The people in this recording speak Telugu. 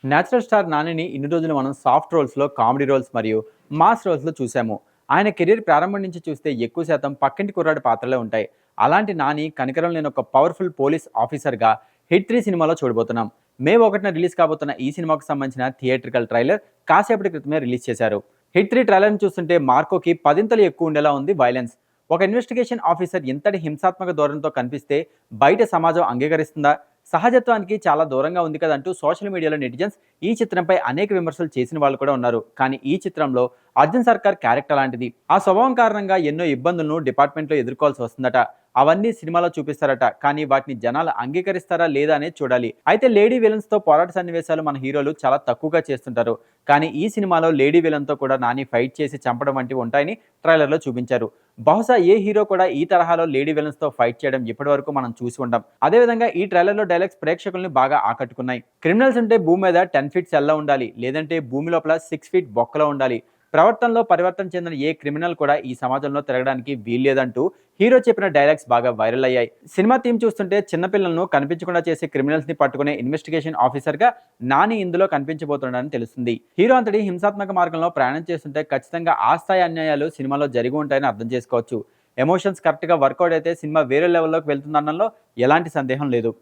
నేచురల్ స్టార్ నానిని ఇన్ని రోజులు మనం సాఫ్ట్ రోల్స్లో, కామెడీ రోల్స్ మరియు మాస్ రోల్స్లో చూసాము. ఆయన కెరీర్ ప్రారంభం నుంచి చూస్తే ఎక్కువ శాతం పక్కింటి కుర్రాడి పాత్రలే ఉంటాయి. అలాంటి నాని కనికరం లేని ఒక పవర్ఫుల్ పోలీస్ ఆఫీసర్గా హిట్ 3 సినిమాలో చూడబోతున్నాం. మే 1న రిలీజ్ కాబోతున్న ఈ సినిమాకు సంబంధించిన థియేట్రికల్ ట్రైలర్ కాసేపటి క్రితమే రిలీజ్ చేశారు. హిట్ 3 ట్రైలర్ని చూస్తుంటే మార్కోకి పదింతలు ఎక్కువ ఉండేలా ఉంది వైలెన్స్. ఒక ఇన్వెస్టిగేషన్ ఆఫీసర్ ఇంతటి హింసాత్మక ధోరణితో కనిపిస్తే బయట సమాజం అంగీకరిస్తుందా? సహజత్వానికి చాలా దూరంగా ఉంది కదంటూ సోషల్ మీడియాలో నెటిజన్స్ ఈ చిత్రంపై అనేక విమర్శలు చేసిన వాళ్ళు కూడా ఉన్నారు. కానీ ఈ చిత్రంలో అర్జున్ సర్కార్ క్యారెక్టర్ లాంటిది. ఆ స్వభావం కారణంగా ఎన్నో ఇబ్బందులను డిపార్ట్మెంట్లో ఎదుర్కోవాల్సి వస్తుందట. అవన్నీ సినిమాలో చూపిస్తారట. కానీ వాటిని జనాలు అంగీకరిస్తారా లేదా అనేది చూడాలి. అయితే లేడీ విలన్స్ తో పోరాట సన్నివేశాలు మన హీరోలు చాలా తక్కువగా చేస్తుంటారు. కానీ ఈ సినిమాలో లేడీ విలన్ తో కూడా నాని ఫైట్ చేసి చంపడం వంటివి ఉంటాయని ట్రైలర్లో చూపించారు. బహుశా ఏ హీరో కూడా ఈ తరహాలో లేడీ విలన్స్ తో ఫైట్ చేయడం ఇప్పటివరకు మనం చూసి ఉంటాం. అదేవిధంగా ఈ ట్రైలర్లో డైలాగ్స్ ప్రేక్షకుల్ని బాగా ఆకట్టుకున్నాయి. క్రిమినల్స్ ఉంటే భూమి మీద 10 ఫీట్ సెల్లో ఉండాలి, లేదంటే భూమి లోపల 6 ఫీట్ బొక్కలో ఉండాలి. ప్రవర్తనలో పరివర్తన చెందిన ఏ క్రిమినల్ కూడా ఈ సమాజంలో తిరగడానికి వీల్లేదంటూ హీరో చెప్పిన డైలాగ్స్ బాగా వైరల్ అయ్యాయి. సినిమా థీమ్ చూస్తుంటే చిన్నపిల్లలను కనిపించకుండా చేసే క్రిమినల్స్ ని పట్టుకునే ఇన్వెస్టిగేషన్ ఆఫీసర్ గా నాని ఇందులో కనిపించబోతున్నాడని తెలుస్తుంది. హీరో అంతటి హింసాత్మక మార్గంలో ప్రయాణం చేస్తుంటే ఖచ్చితంగా ఆ స్థాయి అన్యాయాలు సినిమాలో జరిగి ఉంటాయని అర్థం చేసుకోవచ్చు. ఎమోషన్స్ కరెక్ట్ గా వర్కౌట్ అయితే సినిమా వేరే లెవెల్లోకి వెళ్తుందనడంలో ఎలాంటి సందేహం లేదు.